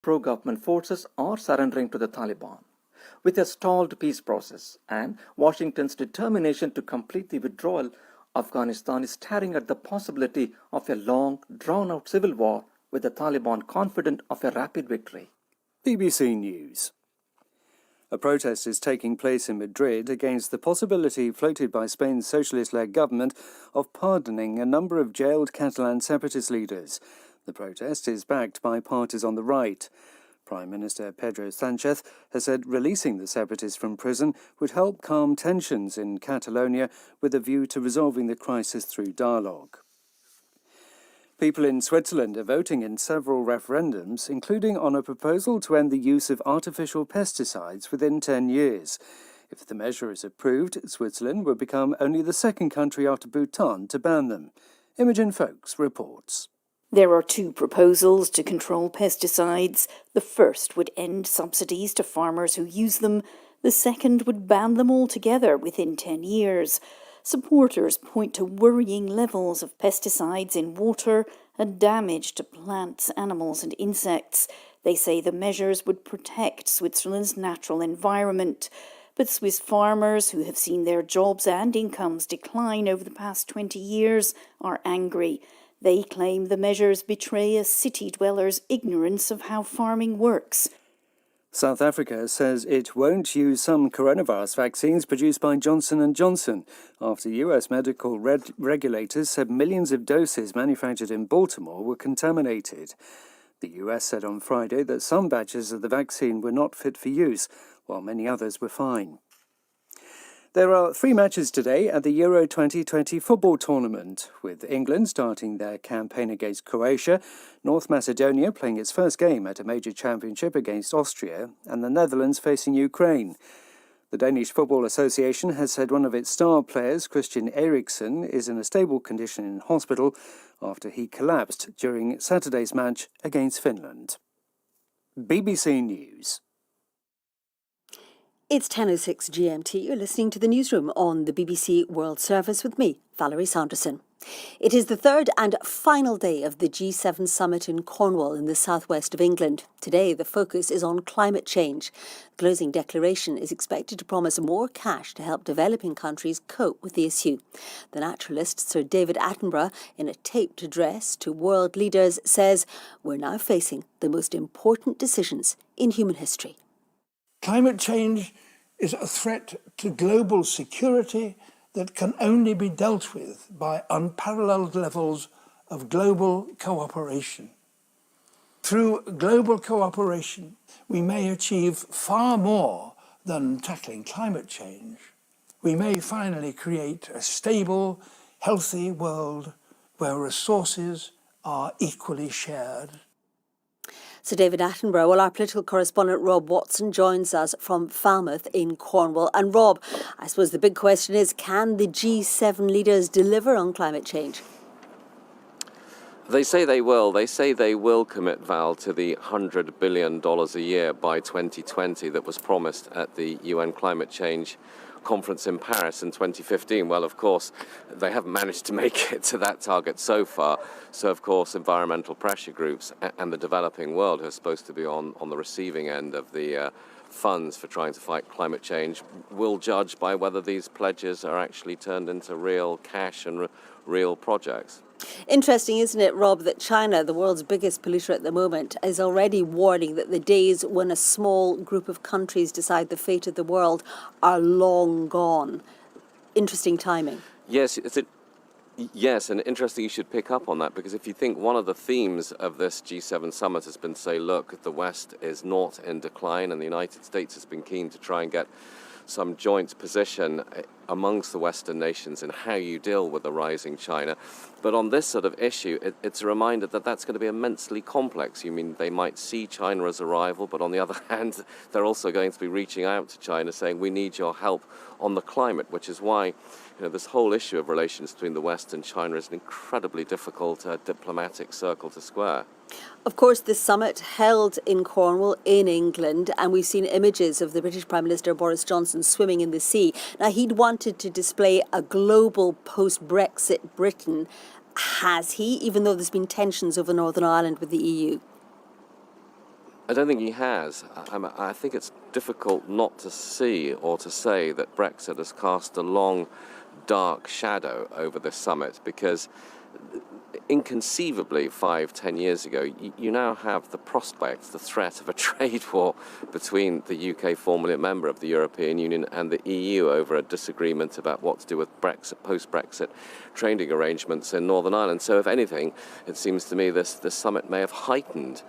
pro-government forces are surrendering to the Taliban. With a stalled peace process and Washington's determination to complete the withdrawal, Afghanistan is staring at the possibility of a long, drawn-out civil war with the Taliban confident of a rapid victory. BBC News. A protest is taking place in Madrid against the possibility floated by Spain's socialist-led government of pardoning a number of jailed Catalan separatist leaders. The protest is backed by parties on the right. Prime Minister Pedro Sánchez has said releasing the separatists from prison would help calm tensions in Catalonia with a view to resolving the crisis through dialogue. People in Switzerland are voting in several referendums, including on a proposal to end the use of artificial pesticides within 10 years. If the measure is approved, Switzerland will become only the second country after Bhutan to ban them. Imogen Folks reports. There are two proposals to control pesticides. The first would end subsidies to farmers who use them. The second would ban them altogether within 10 years. Supporters point to worrying levels of pesticides in water and damage to plants, animals and insects. They say the measures would protect Switzerland's natural environment. But Swiss farmers, who have seen their jobs and incomes decline over the past 20 years, are angry. They claim the measures betray a city dweller's ignorance of how farming works. South Africa says it won't use some coronavirus vaccines produced by Johnson & Johnson after US medical regulators said millions of doses manufactured in Baltimore were contaminated. The US said on Friday that some batches of the vaccine were not fit for use, while many others were fine. There are 3 matches today at the Euro 2020 football tournament, with England starting their campaign against Croatia, North Macedonia playing its first game at a major championship against Austria, and the Netherlands facing Ukraine. The Danish Football Association has said one of its star players, Christian Eriksen, is in a stable condition in hospital after he collapsed during Saturday's match against Finland. BBC News. It's 10:06 GMT. You're listening to the newsroom on the BBC World Service with me, Valerie Sanderson. It is the third and final day of the G7 summit in Cornwall in the southwest of England. Today, the focus is on climate change. The closing declaration is expected to promise more cash to help developing countries cope with the issue. The naturalist Sir David Attenborough, in a taped address to world leaders, says, "We're now facing the most important decisions in human history." Climate change is a threat to global security that can only be dealt with by unparalleled levels of global cooperation. Through global cooperation, we may achieve far more than tackling climate change. We may finally create a stable, healthy world where resources are equally shared. Sir David Attenborough. Well, our political correspondent Rob Watson joins us from Falmouth in Cornwall. And Rob, I suppose the big question is, can the G7 leaders deliver on climate change? They say they will. They say they will commit, Val, to the $100 billion a year by 2020 that was promised at the UN climate change conference in Paris in 2015. Well, of course, they haven't managed to make it to that target so far. So, of course, environmental pressure groups and the developing world, who are supposed to be on the receiving end of the funds for trying to fight climate change, will judge by whether these pledges are actually turned into real cash and real projects. Interesting, isn't it, Rob, that China, the world's biggest polluter at the moment, is already warning that the days when a small group of countries decide the fate of the world are long gone. Interesting timing. Yes, yes, and interesting you should pick up on that, because if you think one of the themes of this G7 summit has been to say, look, the West is not in decline, and the United States has been keen to try and get some joint position amongst the Western nations in how you deal with the rising China. But on this sort of issue, it's a reminder that that's going to be immensely complex. You mean they might see China as a rival, but on the other hand, they're also going to be reaching out to China saying, we need your help on the climate, which is why this whole issue of relations between the West and China is an incredibly difficult diplomatic circle to square. Of course, this summit held in Cornwall in England, and we've seen images of the British Prime Minister Boris Johnson swimming in the sea. Now, he'd wanted to display a global post-Brexit Britain. Has he, even though there's been tensions over Northern Ireland with the EU? I don't think he has. I think it's difficult not to see or to say that Brexit has cast a long, dark shadow over this summit, because inconceivably 5-10 years ago, you now have the prospect, the threat of a trade war between the UK, formerly a member of the European Union, and the EU over a disagreement about what to do with Brexit, post-Brexit trading arrangements in Northern Ireland. So if anything, it seems to me this summit may have heightened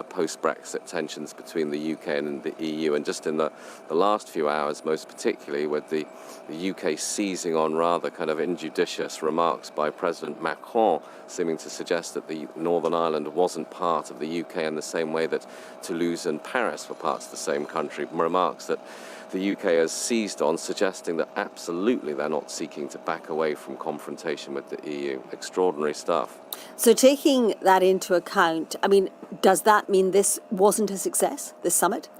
post-Brexit tensions between the UK and the EU. And just in the last few hours, most particularly with the UK seizing on rather kind of injudicious remarks by President Macron, seeming to suggest that the Northern Ireland wasn't part of the UK in the same way that Toulouse and Paris were parts of the same country, remarks that the UK has seized on, suggesting that absolutely they're not seeking to back away from confrontation with the EU. Extraordinary stuff. So taking that into account, I mean, does that mean this wasn't a success, this summit?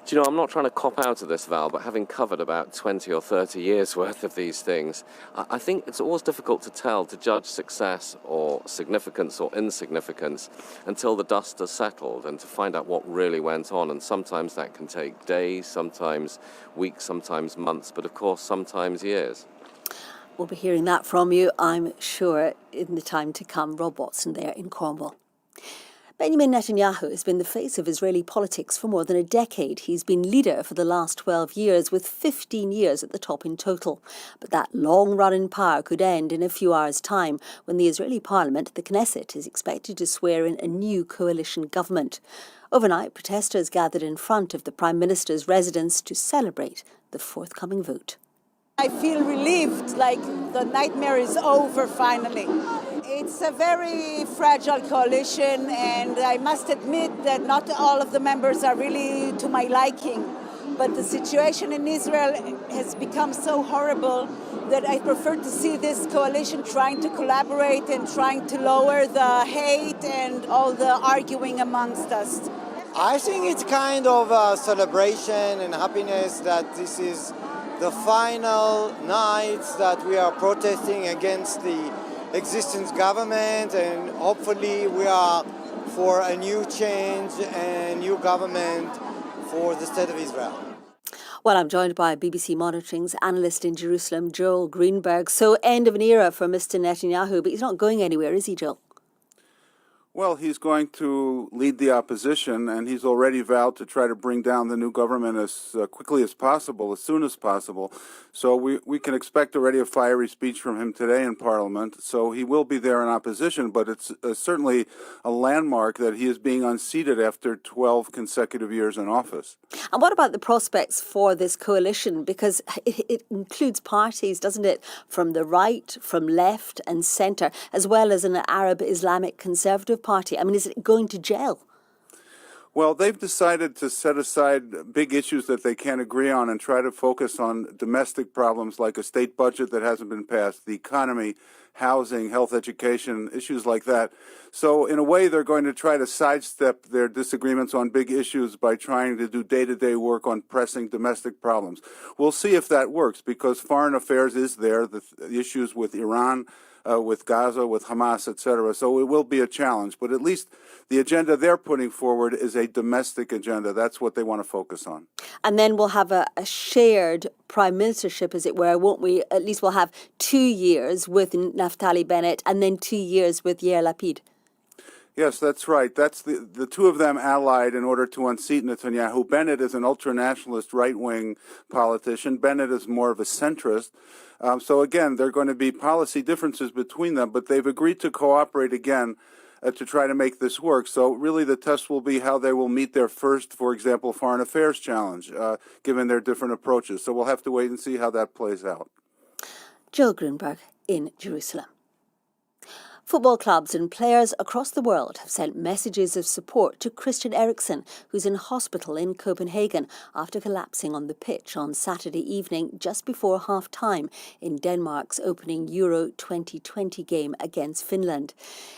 Do you know, I'm not trying to cop out of this, Val, but having covered about 20 or 30 years worth of these things, I think it's always difficult to tell, to judge success or significance or insignificance until the dust has settled and to find out what really went on. And sometimes that can take days, sometimes weeks, sometimes months, but of course sometimes years. We'll be hearing that from you, I'm sure, in the time to come. Rob Watson there in Cornwall. Benjamin Netanyahu has been the face of Israeli politics for more than a decade. He's been leader for the last 12 years, with 15 years at the top in total. But that long run in power could end in a few hours' time when the Israeli parliament, the Knesset, is expected to swear in a new coalition government. Overnight, protesters gathered in front of the Prime Minister's residence to celebrate the forthcoming vote. I feel relieved, like the nightmare is over finally. It's a very fragile coalition, and I must admit that not all of the members are really to my liking. But the situation in Israel has become so horrible that I prefer to see this coalition trying to collaborate and trying to lower the hate and all the arguing amongst us. I think it's kind of a celebration and happiness that this is the final night that we are protesting against the existing government, and hopefully we are for a new change and new government for the state of Israel. Well, I'm joined by BBC Monitoring's analyst in Jerusalem, Joel Greenberg. So, end of an era for Mr. Netanyahu, but he's not going anywhere, is he, Joel? Well, he's going to lead the opposition, and he's already vowed to try to bring down the new government as quickly as possible, as soon as possible. So we can expect already a fiery speech from him today in Parliament. So he will be there in opposition, but it's certainly a landmark that he is being unseated after 12 consecutive years in office. And what about the prospects for this coalition? Because it includes parties, doesn't it, from the right, from left and centre, as well as an Arab Islamic conservative party. I mean, is it going to gel? Well, they've decided to set aside big issues that they can't agree on and try to focus on domestic problems like a state budget that hasn't been passed, the economy, housing, health, education, issues like that. So in a way, they're going to try to sidestep their disagreements on big issues by trying to do day-to-day work on pressing domestic problems. We'll see if that works, because foreign affairs is there, the issues with Iran, with Gaza, with Hamas, etc. So it will be a challenge, but at least the agenda they're putting forward is a domestic agenda. That's what they want to focus on. And then we'll have a shared prime ministership, as it were, won't we? At least we'll have 2 years with Naftali Bennett and then 2 years with Yair Lapid. Yes, that's right. That's the two of them allied in order to unseat Netanyahu. Bennett is an ultranationalist right-wing politician. Bennett is more of a centrist. So again, there are going to be policy differences between them, but they've agreed to cooperate again to try to make this work. So really the test will be how they will meet their first, for example, foreign affairs challenge, given their different approaches. So we'll have to wait and see how that plays out. Joel Greenberg in Jerusalem. Football clubs and players across the world have sent messages of support to Christian Eriksen, who's in hospital in Copenhagen after collapsing on the pitch on Saturday evening just before half-time in Denmark's opening Euro 2020 game against Finland.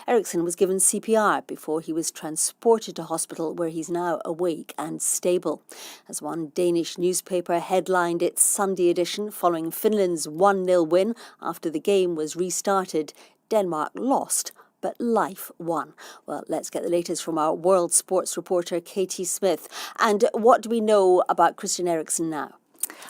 Eriksen was given CPR before he was transported to hospital, where he's now awake and stable. As one Danish newspaper headlined its Sunday edition following Finland's 1-0 win after the game was restarted, Denmark lost but life won. Well, let's get the latest from our world sports reporter, Katie Smith. And what do we know about Christian Eriksen now?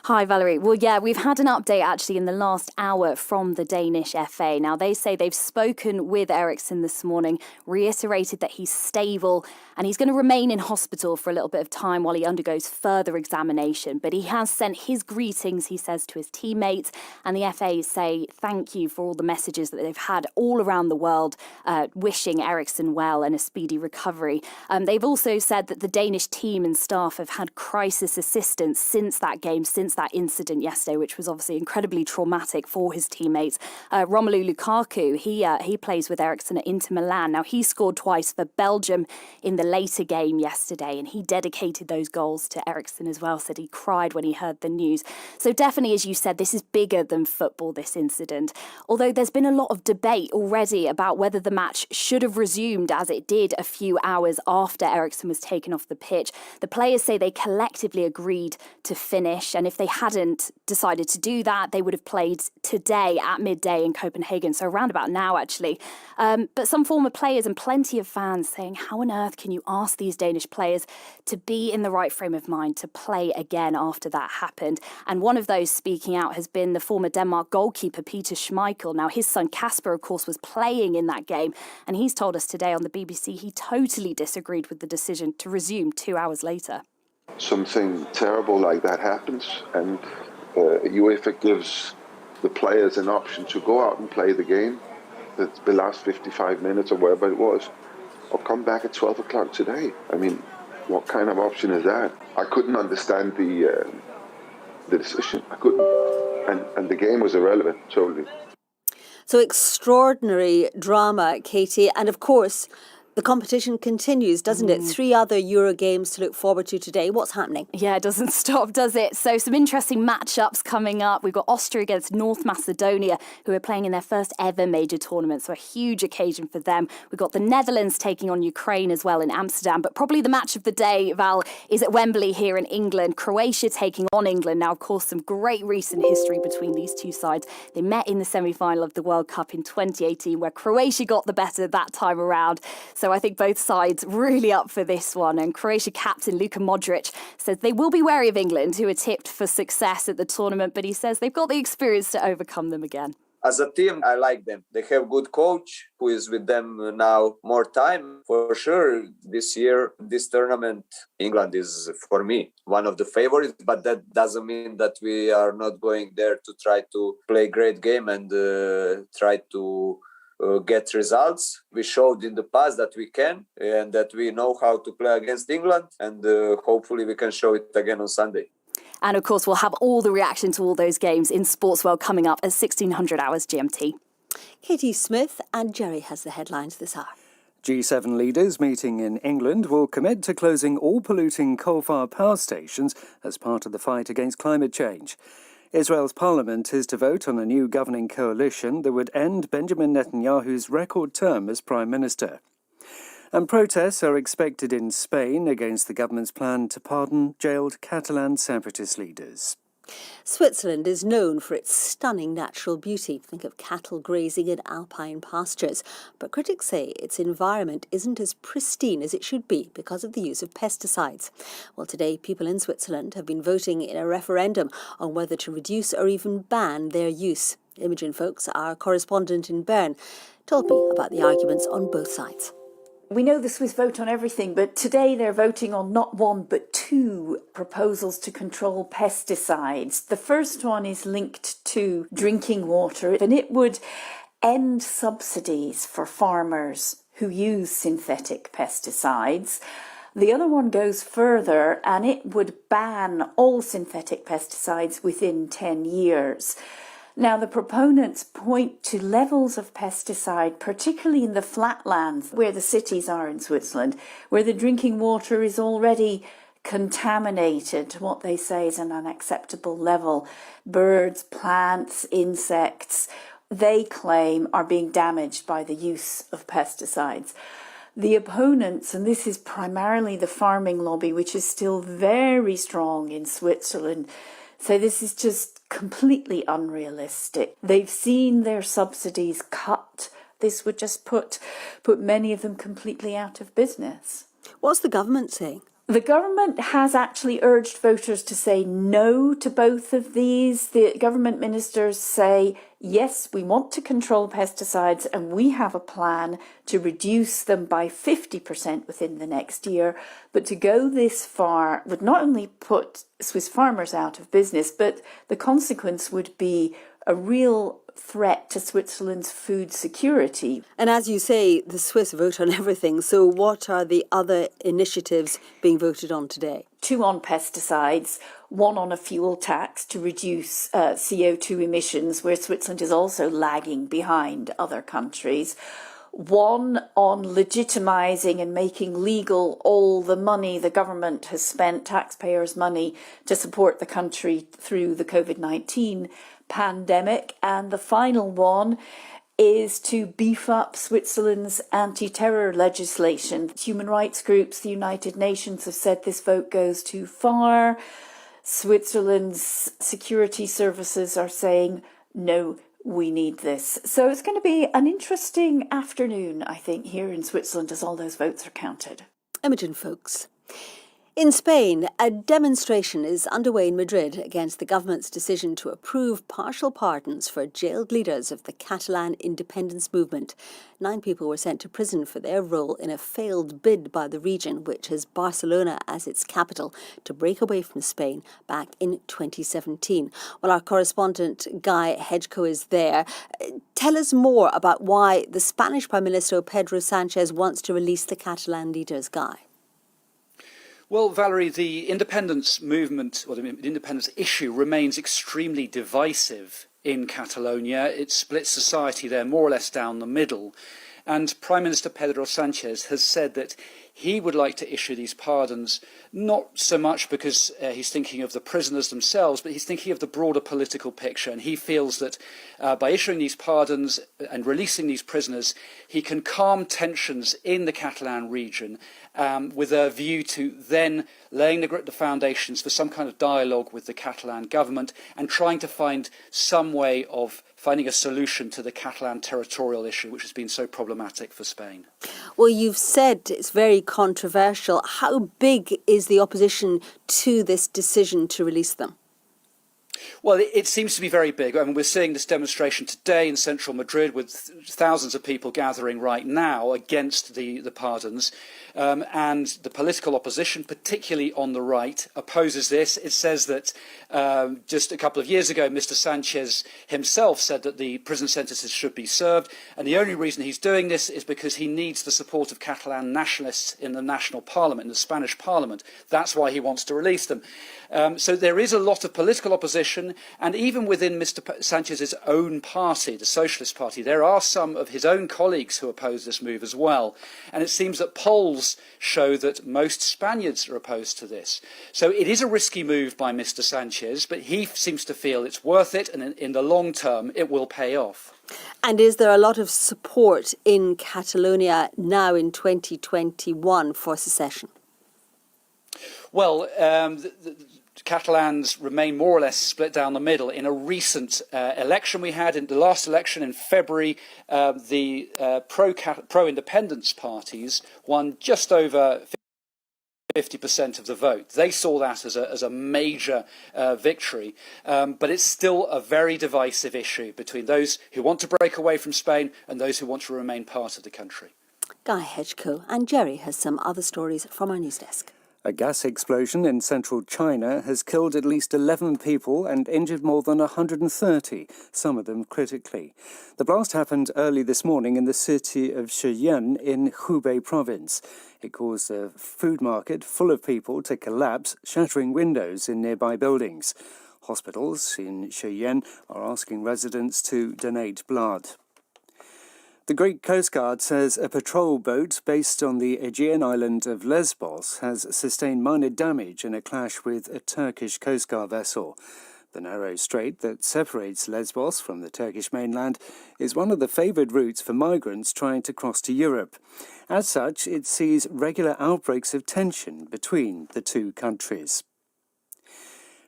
Hi, Valerie. Well, yeah, we've had an update actually in the last hour from the Danish FA. Now, they say they've spoken with Eriksen this morning, reiterated that he's stable and he's going to remain in hospital for a little bit of time while he undergoes further examination. But he has sent his greetings, he says, to his teammates, and the FA say thank you for all the messages that they've had all around the world wishing Eriksen well and a speedy recovery. They've also said that the Danish team and staff have had crisis assistance since that game, since that incident yesterday, which was obviously incredibly traumatic for his teammates. Romelu Lukaku, he plays with Eriksen at Inter Milan. Now, he scored twice for Belgium in the later game yesterday, and he dedicated those goals to Eriksen as well, said he cried when he heard the news. So definitely, as you said, this is bigger than football, this incident. Although there's been a lot of debate already about whether the match should have resumed as it did a few hours after Eriksen was taken off the pitch. The players say they collectively agreed to finish, and if they hadn't decided to do that, they would have played today at midday in Copenhagen, so around about now, actually. But some former players and plenty of fans saying, how on earth can you ask these Danish players to be in the right frame of mind to play again after that happened? And one of those speaking out has been the former Denmark goalkeeper, Peter Schmeichel. Now, his son Kasper, of course, was playing in that game, and he's told us today on the BBC he totally disagreed with the decision to resume 2 hours later. Something terrible like that happens, and UEFA gives the players an option to go out and play the game, the last 55 minutes or whatever it was, or come back at 12 o'clock today. I mean, what kind of option is that? I couldn't understand the decision. I couldn't. And the game was irrelevant, totally. So extraordinary drama, Katie. And of course, the competition continues, doesn't it? 3 other Euro games to look forward to today. What's happening? Yeah, it doesn't stop, does it? So some interesting matchups coming up. We've got Austria against North Macedonia, who are playing in their first ever major tournament, so a huge occasion for them. We've got the Netherlands taking on Ukraine as well in Amsterdam. But probably the match of the day, Val, is at Wembley here in England. Croatia taking on England. Now, of course, some great recent history between these two sides. They met in the semi-final of the World Cup in 2018, where Croatia got the better that time around. So I think both sides really up for this one. And Croatia captain Luka Modric says they will be wary of England, who are tipped for success at the tournament, but he says they've got the experience to overcome them again. As a team, I like them. They have good coach who is with them now more time. For sure, this year, this tournament, England is, for me, one of the favorites. But that doesn't mean that we are not going there to try to play a great game and try to get results. We showed in the past that we can and that we know how to play against England, and hopefully we can show it again on Sunday. And of course, we'll have all the reaction to all those games in Sports World coming up at 1600 hours GMT. Katie Smith and Jerry has the headlines this hour. G7 leaders meeting in England will commit to closing all polluting coal-fired power stations as part of the fight against climate change. Israel's parliament is to vote on a new governing coalition that would end Benjamin Netanyahu's record term as prime minister. And protests are expected in Spain against the government's plan to pardon jailed Catalan separatist leaders. Switzerland is known for its stunning natural beauty. Think of cattle grazing in alpine pastures. But critics say its environment isn't as pristine as it should be because of the use of pesticides. Well, today, people in Switzerland have been voting in a referendum on whether to reduce or even ban their use. Imogen Folks, our correspondent in Bern, told me about the arguments on both sides. We know the Swiss vote on everything, but today they're voting on not one but 2 proposals to control pesticides. The first one is linked to drinking water, and it would end subsidies for farmers who use synthetic pesticides. The other one goes further, and it would ban all synthetic pesticides within 10 years. Now, the proponents point to levels of pesticide, particularly in the flatlands where the cities are in Switzerland, where the drinking water is already contaminated to what they say is an unacceptable level. Birds, plants, insects, they claim are being damaged by the use of pesticides. The opponents, and this is primarily the farming lobby, which is still very strong in Switzerland, so this is just completely unrealistic. They've seen their subsidies cut this would just put many of them completely out of business. What's the government saying? The government has actually urged voters to say no to both of these. The government ministers say, yes, we want to control pesticides and we have a plan to reduce them by 50% within the next year. But to go this far would not only put Swiss farmers out of business, but the consequence would be a real threat to Switzerland's food security. And as you say, the Swiss vote on everything. So what are the other initiatives being voted on today? 2 on pesticides, 1 on a fuel tax to reduce CO2 emissions, where Switzerland is also lagging behind other countries. 1 on legitimising and making legal all the money the government has spent, taxpayers' money, to support the country through the COVID-19 pandemic. And the final one is to beef up Switzerland's anti-terror legislation. Human rights groups, the United Nations, have said this vote goes too far. Switzerland's security services are saying, no, we need this. So it's going to be an interesting afternoon, I think, here in Switzerland as all those votes are counted. Imogen Folks. In Spain, a demonstration is underway in Madrid against the government's decision to approve partial pardons for jailed leaders of the Catalan independence movement. 9 people were sent to prison for their role in a failed bid by the region, which has Barcelona as its capital, to break away from Spain back in 2017. Well, our correspondent Guy Hedgecoe is there. Tell us more about why the Spanish Prime Minister Pedro Sanchez wants to release the Catalan leaders, Guy. Well, Valerie, the independence movement, or the independence issue, remains extremely divisive in Catalonia. It splits society there more or less down the middle. And Prime Minister Pedro Sanchez has said that he would like to issue these pardons, not so much because he's thinking of the prisoners themselves, but he's thinking of the broader political picture. And he feels that by issuing these pardons and releasing these prisoners, he can calm tensions in the Catalan region with a view to then laying the foundations for some kind of dialogue with the Catalan government and trying to find some way of finding a solution to the Catalan territorial issue, which has been so problematic for Spain. Well, you've said it's very controversial. How big is the opposition to this decision to release them? Well, it seems to be very big. I mean, we're seeing this demonstration today in central Madrid with thousands of people gathering right now against the pardons. And the political opposition, particularly on the right, opposes this. It says that just a couple of years ago, Mr. Sanchez himself said that the prison sentences should be served. And the only reason he's doing this is because he needs the support of Catalan nationalists in the national parliament, in the Spanish parliament. That's why he wants to release them. So there is a lot of political opposition, and even within Mr. Sanchez's own party, the Socialist Party, there are some of his own colleagues who oppose this move as well. And it seems that polls show that most Spaniards are opposed to this. So it is a risky move by Mr. Sanchez, but he seems to feel it's worth it, and in the long term, it will pay off. And is there a lot of support in Catalonia now in 2021 for secession? Well, the Catalans remain more or less split down the middle. In a recent election we had, in the last election in February, the pro-independence parties won just over 50% of the vote. They saw that as a major victory, but it's still a very divisive issue between those who want to break away from Spain and those who want to remain part of the country. Guy Hedgecoe, and Jerry has some other stories from our news desk. A gas explosion in central China has killed at least 11 people and injured more than 130, some of them critically. The blast happened early this morning in the city of Shenzhen in Hubei province. It caused a food market full of people to collapse, shattering windows in nearby buildings. Hospitals in Shenzhen are asking residents to donate blood. The Greek Coast Guard says a patrol boat based on the Aegean island of Lesbos has sustained minor damage in a clash with a Turkish Coast Guard vessel. The narrow strait that separates Lesbos from the Turkish mainland is one of the favoured routes for migrants trying to cross to Europe. As such, it sees regular outbreaks of tension between the two countries.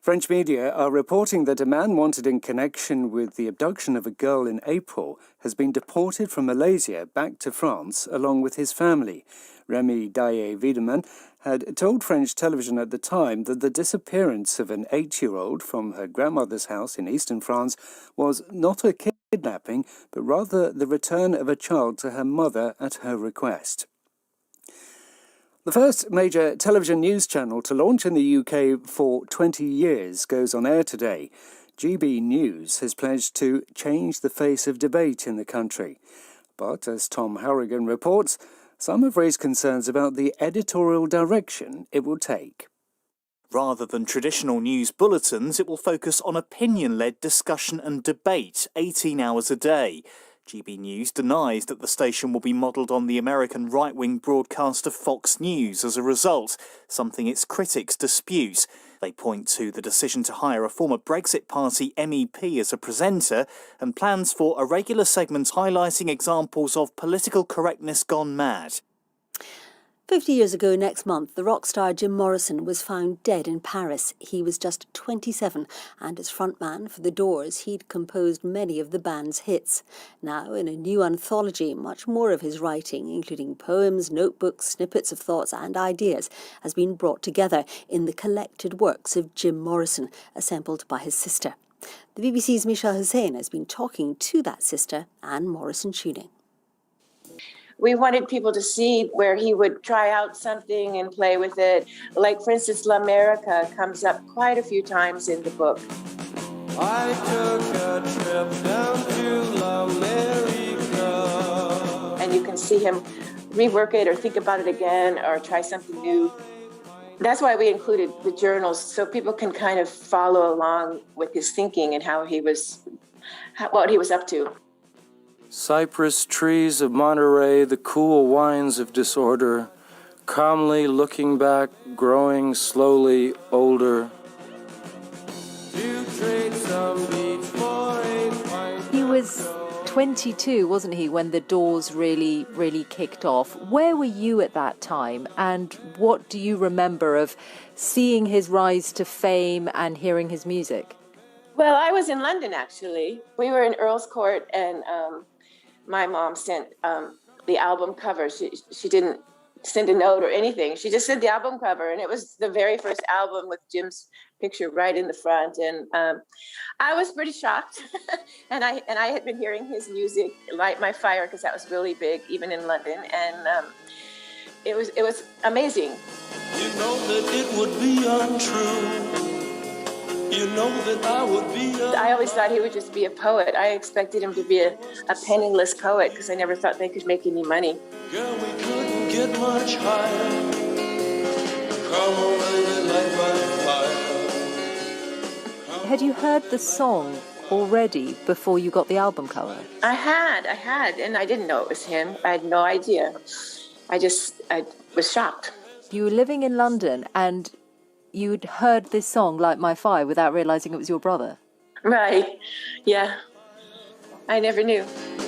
French media are reporting that a man wanted in connection with the abduction of a girl in April has been deported from Malaysia back to France along with his family. Remy Daye-Wiedemann had told French television at the time that the disappearance of an 8-year-old from her grandmother's house in eastern France was not a kidnapping, but rather the return of a child to her mother at her request. The first major television news channel to launch in the UK for 20 years goes on air today. GB News has pledged to change the face of debate in the country. But, as Tom Harrigan reports, some have raised concerns about the editorial direction it will take. Rather than traditional news bulletins, it will focus on opinion-led discussion and debate 18 hours a day. GB News denies that the station will be modelled on the American right-wing broadcaster Fox News as a result, something its critics dispute. They point to the decision to hire a former Brexit Party MEP as a presenter and plans for a regular segment highlighting examples of political correctness gone mad. 50 years ago next month, the rock star Jim Morrison was found dead in Paris. He was just 27, and as frontman for The Doors, he'd composed many of the band's hits. Now, in a new anthology, much more of his writing, including poems, notebooks, snippets of thoughts and ideas, has been brought together in the collected works of Jim Morrison, assembled by his sister. The BBC's Michelle Hussain has been talking to that sister, Anne Morrison Tuning. We wanted people to see where he would try out something and play with it. Like, for instance, L'America comes up quite a few times in the book. I took a trip down to L'America. And you can see him rework it or think about it again or try something new. That's why we included the journals, so people can kind of follow along with his thinking and what he was up to. Cypress trees of Monterey, the cool wines of disorder, calmly looking back, growing slowly older. He was 22, wasn't he, when the Doors really kicked off? Where were you at that time, and what do you remember of seeing his rise to fame and hearing his music? Well, I was in London, actually. We were in Earl's Court, and my mom sent the album cover. She didn't send a note or anything. She just sent the album cover, and it was the very first album with Jim's picture right in the front. And I was pretty shocked. and I had been hearing his music, Light My Fire, because that was really big, even in London. And it was amazing. You know that it would be untrue. You know that I would be I always thought he would just be a poet. I expected him to be a penniless poet because I never thought they could make any money. Girl, we couldn't get much higher. Come on, baby, light my fire. Had you heard the song already before you got the album cover? I had, and I didn't know it was him. I had no idea. I was shocked. You were living in London and you'd heard this song, Light My Fire, without realising it was your brother. Right, yeah. I never knew.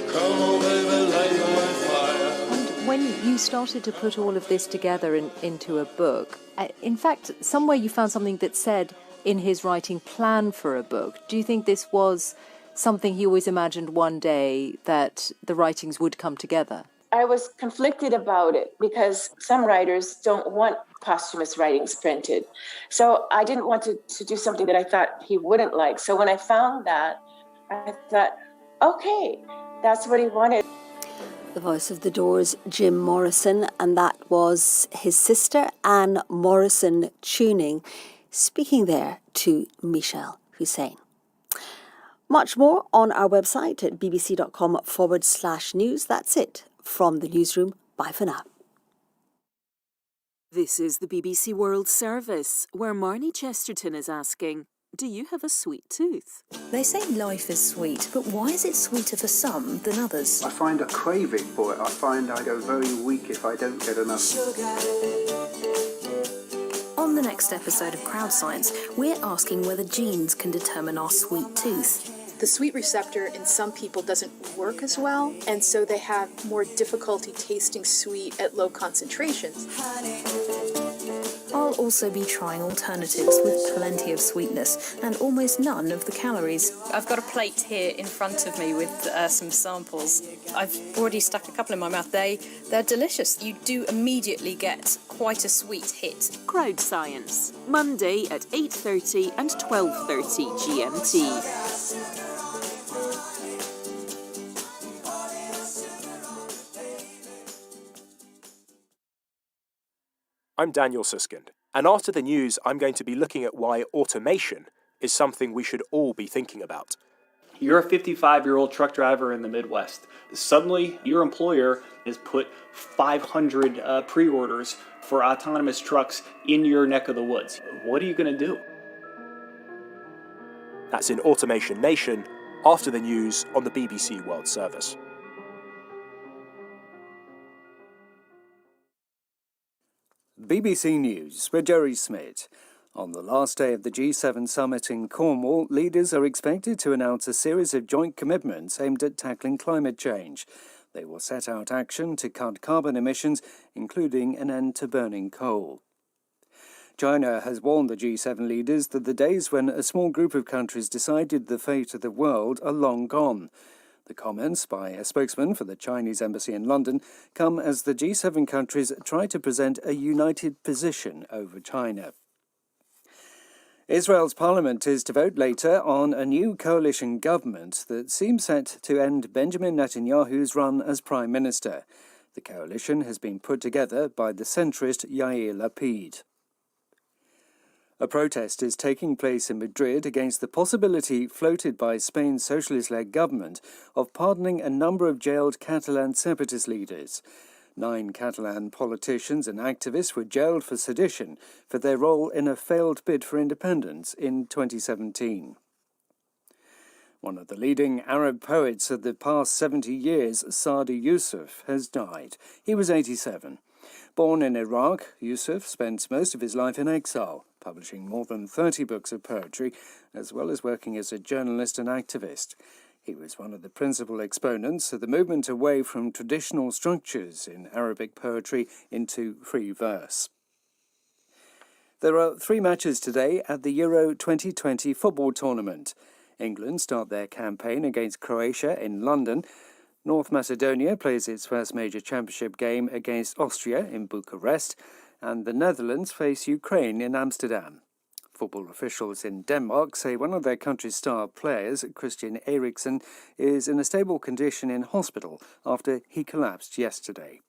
Come on, baby, light my fire. And when you started to put all of this together into a book, in fact, somewhere you found something that said in his writing, plan for a book. Do you think this was something he always imagined one day, that the writings would come together? I was conflicted about it because some writers don't want posthumous writings printed. So I didn't want to do something that I thought he wouldn't like. So when I found that, I thought, okay, that's what he wanted. The voice of The Doors, Jim Morrison, and that was his sister, Anne Morrison Tuning, speaking there to Michelle Hussain. Much more on our website at bbc.com/news. That's it from the newsroom. Bye for now. This is the BBC World Service, where Marnie Chesterton is asking, do you have a sweet tooth? They say life is sweet, but why is it sweeter for some than others? I find a craving for it. I find I go very weak if I don't get enough. On the next episode of Crowd Science, we're asking whether genes can determine our sweet tooth. The sweet receptor in some people doesn't work as well, and so they have more difficulty tasting sweet at low concentrations. I'll They'll also be trying alternatives with plenty of sweetness and almost none of the calories. I've got a plate here in front of me with some samples. I've already stuck a couple in my mouth. They're delicious. You do immediately get quite a sweet hit. Crowd Science, Monday at 8:30 and 12:30 GMT. I'm Daniel Suskind, and after the news, I'm going to be looking at why automation is something we should all be thinking about. You're a 55-year-old truck driver in the Midwest. Suddenly, your employer has put 500 pre-orders for autonomous trucks in your neck of the woods. What are you going to do? That's in Automation Nation, after the news on the BBC World Service. BBC News with Jerry Smith. On the last day of the G7 summit in Cornwall, leaders are expected to announce a series of joint commitments aimed at tackling climate change. They will set out action to cut carbon emissions, including an end to burning coal. China has warned the G7 leaders that the days when a small group of countries decided the fate of the world are long gone. The comments by a spokesman for the Chinese embassy in London come as the G7 countries try to present a united position over China. Israel's parliament is to vote later on a new coalition government that seems set to end Benjamin Netanyahu's run as prime minister. The coalition has been put together by the centrist Yair Lapid. A protest is taking place in Madrid against the possibility floated by Spain's socialist-led government of pardoning a number of jailed Catalan separatist leaders. 9 Catalan politicians and activists were jailed for sedition for their role in a failed bid for independence in 2017. One of the leading Arab poets of the past 70 years, Saadi Yusuf, has died. He was 87. Born in Iraq, Yusuf spent most of his life in exile, publishing more than 30 books of poetry, as well as working as a journalist and activist. He was one of the principal exponents of the movement away from traditional structures in Arabic poetry into free verse. There are 3 matches today at the Euro 2020 football tournament. England start their campaign against Croatia in London. North Macedonia plays its first major championship game against Austria in Bucharest, and the Netherlands face Ukraine in Amsterdam. Football officials in Denmark say one of their country's star players, Christian Eriksen, is in a stable condition in hospital after he collapsed yesterday.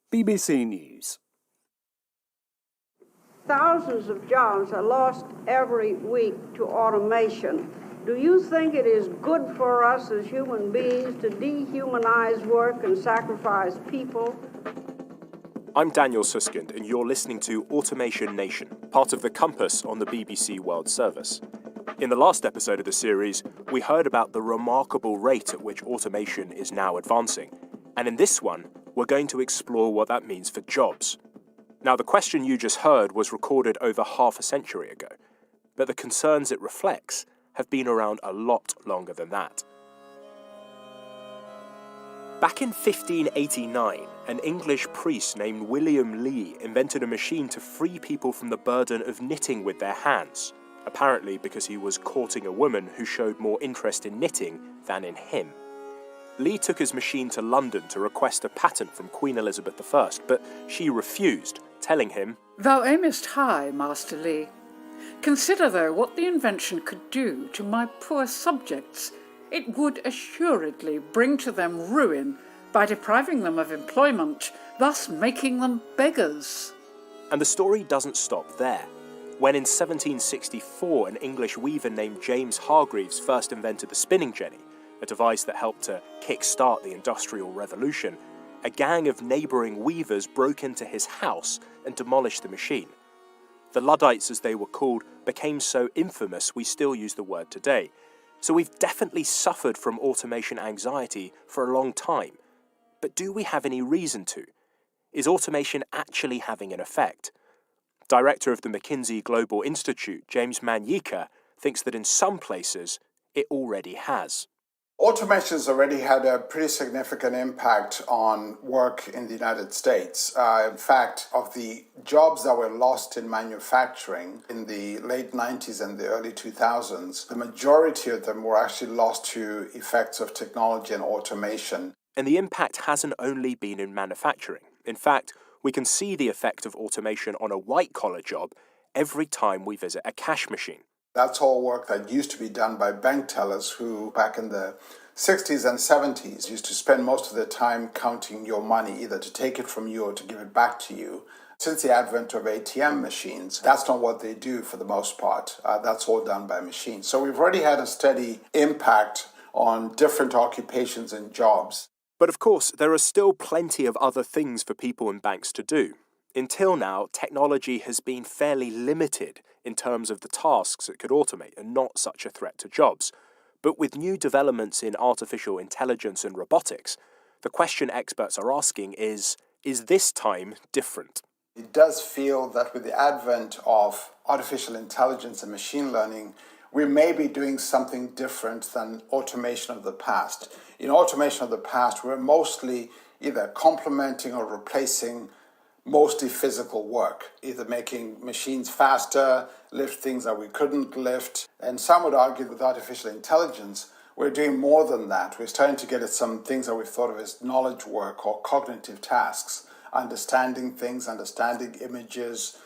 BBC News. Thousands of jobs are lost every week to automation. Do you think it is good for us as human beings to dehumanize work and sacrifice people? I'm Daniel Suskind, and you're listening to Automation Nation, part of the Compass on the BBC World Service. In the last episode of the series, we heard about the remarkable rate at which automation is now advancing. And in this one, we're going to explore what that means for jobs. Now, the question you just heard was recorded over half a century ago, but the concerns it reflects have been around a lot longer than that. Back in 1589, an English priest named William Lee invented a machine to free people from the burden of knitting with their hands, apparently because he was courting a woman who showed more interest in knitting than in him. Lee took his machine to London to request a patent from Queen Elizabeth I, but she refused, telling him, "Thou aimest high, Master Lee. Consider, though, what the invention could do to my poor subjects. It would assuredly bring to them ruin by depriving them of employment, thus making them beggars." And the story doesn't stop there. When in 1764 an English weaver named James Hargreaves first invented the spinning jenny, a device that helped to kick-start the Industrial Revolution, a gang of neighbouring weavers broke into his house and demolished the machine. The Luddites, as they were called, became so infamous we still use the word today. So we've definitely suffered from automation anxiety for a long time. But do we have any reason to? Is automation actually having an effect? Director of the McKinsey Global Institute, James Manyika, thinks that in some places it already has. Automation has already had a pretty significant impact on work in the United States. In fact, of the jobs that were lost in manufacturing in the late 90s and the early 2000s, the majority of them were actually lost to effects of technology and automation. And the impact hasn't only been in manufacturing. In fact, we can see the effect of automation on a white-collar job every time we visit a cash machine. That's all work that used to be done by bank tellers who, back in the 60s and 70s, used to spend most of their time counting your money, either to take it from you or to give it back to you. Since the advent of ATM machines, that's not what they do for the most part. That's all done by machines. So we've already had a steady impact on different occupations and jobs. But of course, there are still plenty of other things for people in banks to do. Until now, technology has been fairly limited in terms of the tasks it could automate and not such a threat to jobs. But with new developments in artificial intelligence and robotics, the question experts are asking is this time different? It does feel that with the advent of artificial intelligence and machine learning, we may be doing something different than automation of the past. In automation of the past, we're mostly either complementing or replacing mostly physical work, either making machines faster, lift things that we couldn't lift. And some would argue that with artificial intelligence, we're doing more than that. We're starting to get at some things that we've thought of as knowledge work or cognitive tasks, understanding things, understanding images,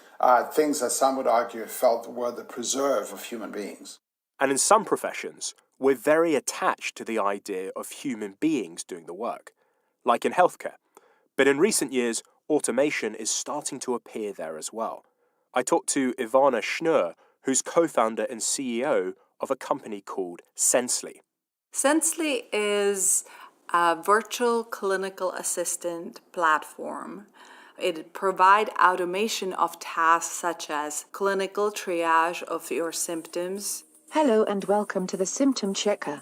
things that some would argue felt were the preserve of human beings. And in some professions, we're very attached to the idea of human beings doing the work, like in healthcare. But in recent years, automation is starting to appear there as well. I talked to Ivana Schnur, who's co-founder and CEO of a company called Sensely. Sensely is a virtual clinical assistant platform. It provides automation of tasks such as clinical triage of your symptoms. Hello and welcome to the Symptom Checker.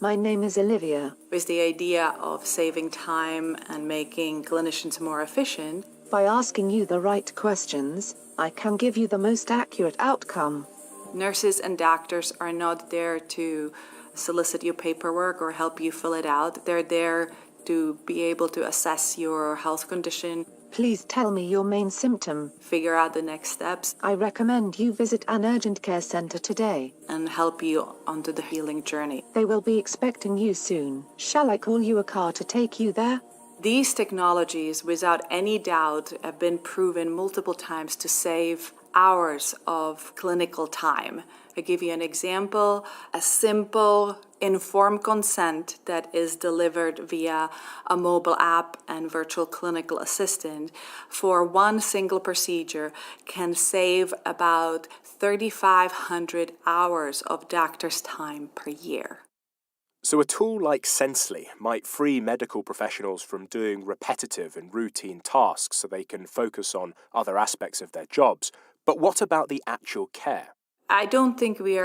My name is Olivia. With the idea of saving time and making clinicians more efficient. By asking you the right questions, I can give you the most accurate outcome. Nurses and doctors are not there to solicit your paperwork or help you fill it out. They're there to be able to assess your health condition. Please tell me your main symptom. Figure out the next steps. I recommend you visit an urgent care center today. And help you onto the healing journey. They will be expecting you soon. Shall I call you a car to take you there? These technologies, without any doubt, have been proven multiple times to save hours of clinical time. I'll give you an example. A simple informed consent that is delivered via a mobile app and virtual clinical assistant for one single procedure can save about 3,500 hours of doctor's time per year. So a tool like Sensely might free medical professionals from doing repetitive and routine tasks so they can focus on other aspects of their jobs. But what about the actual care? I don't think we are